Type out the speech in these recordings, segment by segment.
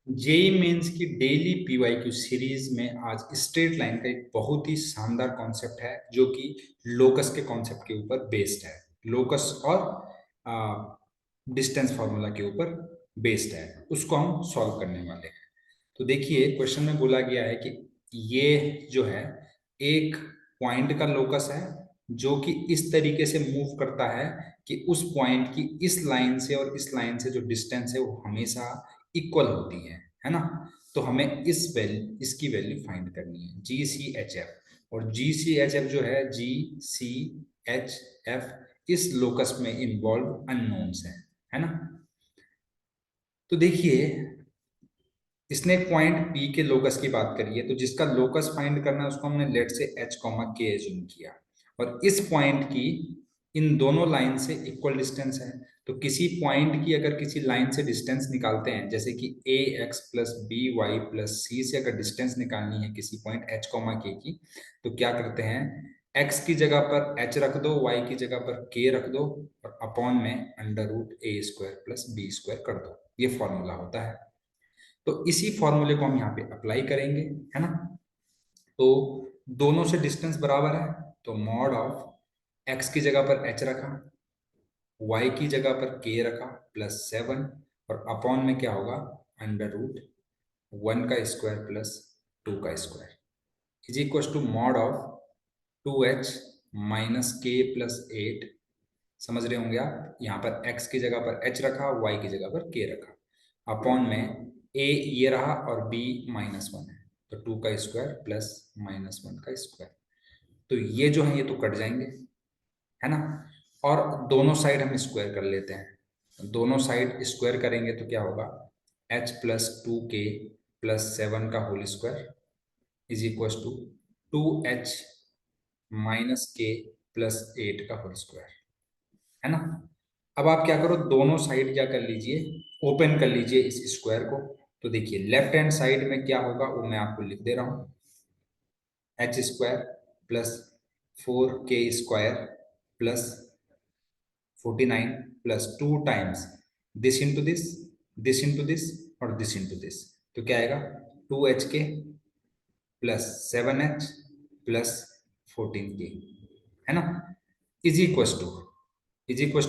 JEE mains की daily PYQ series में आज स्ट्रेट लाइन का एक बहुत ही शानदार कॉन्सेप्ट है जो कि लोकस के कॉन्सेप्ट के ऊपर बेस्ड है। लोकस और डिस्टेंस फार्मूला के ऊपर बेस्ड है, उसको हम सॉल्व करने वाले हैं। तो देखिए क्वेश्चन में बोला गया है कि ये जो है एक पॉइंट का लोकस है जो कि इस तरीके से मूव करता है कि उस पॉइंट की इस लाइन से और इस लाइन से जो डिस्टेंस है वो हमेशा इक्वल होती है ना। तो हमें इसकी वैल्यू फाइंड करनी है जी सी एच एफ। और जी सी एच एफ जो है जी सी एच एफ इस लोकस में इन्वॉल्व अननोन्स है ना। तो देखिए इसने एक पॉइंट पी के लोकस की बात करी है, तो जिसका लोकस फाइंड करना है उसको हमने लेट से एच कॉमा के एज्यूम किया। और इस पॉइंट की इन दोनों लाइन से इक्वल डिस्टेंस है। तो किसी पॉइंट की अगर किसी लाइन से डिस्टेंस निकालते हैं, जैसे कि A X plus B Y plus C से अगर डिस्टेंस निकालनी है किसी पॉइंट एच कॉमा के की, तो क्या करते हैं, एक्स की जगह पर एच रख दो, वाई की जगह पर के रख दो, और अपॉन में अंडर रूट ए स्क्वायर प्लस बी स्क्वायर कर दो। ये फॉर्मूला होता है। तो इसी फॉर्मूले को हम यहाँ पे अप्लाई करेंगे, है ना। तो दोनों से डिस्टेंस बराबर है, तो मॉड ऑफ एक्स की जगह पर एच रखा, वाई की जगह पर के रखा प्लस 7, और अपॉन में क्या होगा, अंडर रूट 1 का स्क्वायर प्लस 2 का square is equal to mod of 2h minus k plus 8। समझ रहे होंगे आप, यहाँ पर x की जगह पर h रखा, y की जगह पर k रखा, अपॉन में a ये रहा और b -1 है, तो 2 का स्क्वायर प्लस -1 का स्क्वायर। तो ये जो है ये तो कट जाएंगे, है ना। और दोनों साइड हम स्क्वायर कर लेते हैं। दोनों साइड स्क्वायर करेंगे तो क्या होगा, h प्लस 2k प्लस 7 का whole square is equal to 2h minus k plus 8 का होल स्क्वायर, है ना। अब आप क्या करो, दोनों साइड क्या कर लीजिए, ओपन कर लीजिए इस स्क्वायर को। तो देखिए लेफ्ट हैंड साइड में क्या होगा वो मैं आपको लिख दे रहा हूं, H square plus 4k square plus 49 plus 2 times this into this, this into this और दिस इंटू दिस। तो क्या आएगा, 2h k plus 7h plus 14k, है ना। इज इक्वस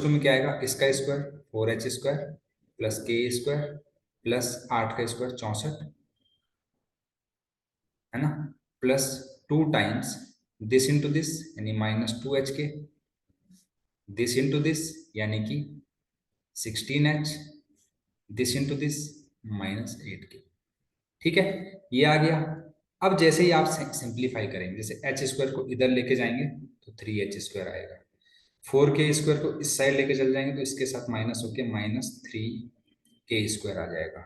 टू में क्या आएगा, इसका स्क्वायर 4h स्क्वायर प्लस के स्क्वायर प्लस 8 का स्क्वायर 64, है ना, plus 2 times this into this यानी -2h k, this into this यानी कि 16h, this into this -8k। ठीक है, ये आ गया। अब जैसे ही आप सिंप्लीफाई करेंगे, जैसे एच स्क्वायर को इधर लेके जाएंगे तो 3h स्क्वायर आएगा, 4k स्क्वायर को इस साइड लेके चल जाएंगे तो इसके साथ माइनस होके -3k स्क्वायर आ जाएगा।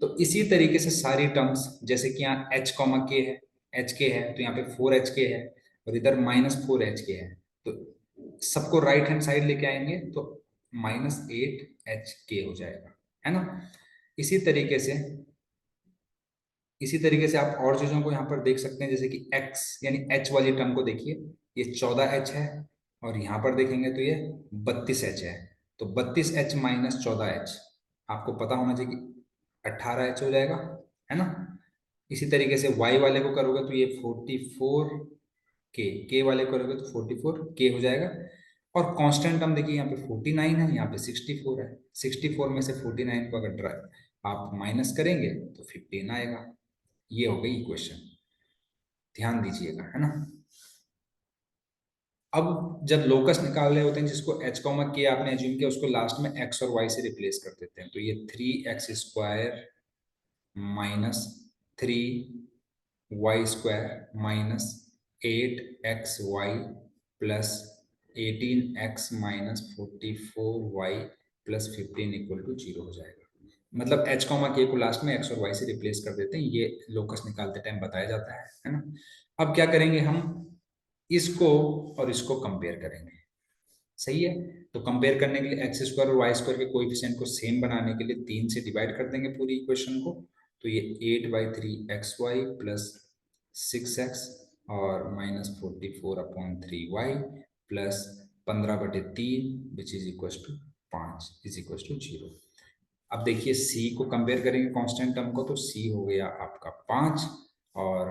तो इसी तरीके से सारी टर्म्स, जैसे कि यहाँ h कॉमा के है, एच के है, तो यहाँ पे 4h है और इधर -4h है, तो सबको राइट हैंड साइड लेके आएंगे तो -8h हो जाएगा, है ना। इसी तरीके से इसी तरीके से आप और चीजों को यहाँ पर देख सकते हैं, जैसे कि x यानी h वाली टर्म को देखिए, ये 14h है, और यहाँ पर देखेंगे तो ये 32h है। तो 32h माइनस 14h आपको पता होना चाहिए कि 18h हो जाएगा, है ना। इसी तरीके से y वाले को करोगे तो ये 44k वाले को करोगे तो 44k हो जाएगा। और कांस्टेंट टर्म देखिए, यहाँ पे 49 है, यहाँ पे 64 है। 64 में से 49 को अगर आप माइनस करेंगे तो 15 आएगा। ये हो गई इक्वेशन, ध्यान दीजिएगा, है ना। अब जब लोकस निकाल रहे होते हैं, जिसको एच कॉमा के आपने एज्यूम किया, उसको लास्ट में एक्स और वाई से रिप्लेस कर देते हैं। तो ये 3x square minus 3y square minus 8xy plus 18x minus 44y plus 15 equal to 0 हो जाएगा। मतलब h कॉमा के को लास्ट में x और y से रिप्लेस कर देते हैं, ये लोकस निकालते टाइम बताया जाता है ना। अब क्या करेंगे, हम इसको और इसको कंपेयर करेंगे, सही है। तो कंपेयर करने के लिए एक्स स्क्वायर और वाई स्क्वायर के कोएफिशिएंट को सेम बनाने के लिए 3 से डिवाइड कर देंगे पूरी इक्वेशन को। तो ये 8/3xy प्लस 6x और -44/3y plus 15/3 which is equal to 5 is equal to 0। अब देखिए सी को कंपेयर करेंगे कांस्टेंट टर्म को, तो सी हो गया आपका 5, और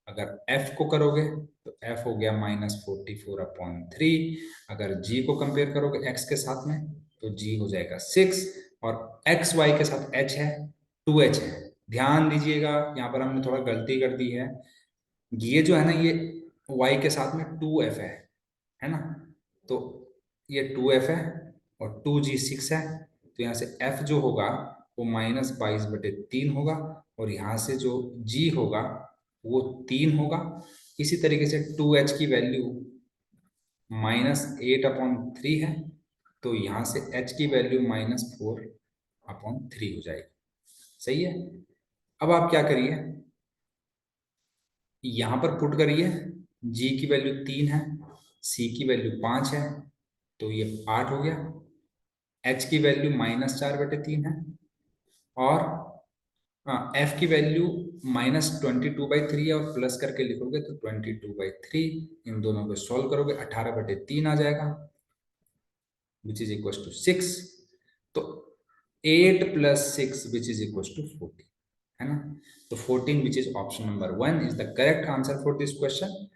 अगर एफ को करोगे तो एफ हो गया -44/3। अगर जी को कंपेयर करोगे एक्स के साथ में तो जी हो जाएगा 6, और एक्स वाई के साथ एच है 2h है। ध्यान दीजिएगा यहाँ पर हमने थोड़ा गलती कर दी है, ये जो है ना ये y के साथ में 2f है ना, तो ये 2f है और 2g 6 है, तो यहाँ से f जो होगा वो -22/3 होगा, और यहाँ से जो g होगा वो 3 होगा। इसी तरीके से 2h की वैल्यू -8/3 है, तो यहाँ से h की वैल्यू -4/3 हो जाएगी। सही है। अब आप क्या करिए, यहां पर पुट करिए, g की वैल्यू 3 है, c की वैल्यू 5 है, तो ये 8 हो गया। h की वैल्यू -4/3 है, और f की वैल्यू -22/3 है, और प्लस करके लिखोगे तो 22/3। इन दोनों को सॉल्व करोगे 18/3 आ जाएगा, विच इज इक्वल टू 6। तो 8 + 6 विच इज इक्वल टू 14, है ना। तो 14 which is option number 1 is the correct answer for this question.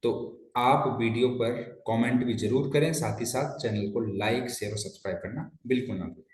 तो आप वीडियो पर कमेंट भी जरूर करें, साथ ही साथ चैनल को लाइक शेयर और सब्सक्राइब करना बिल्कुल ना भूलें।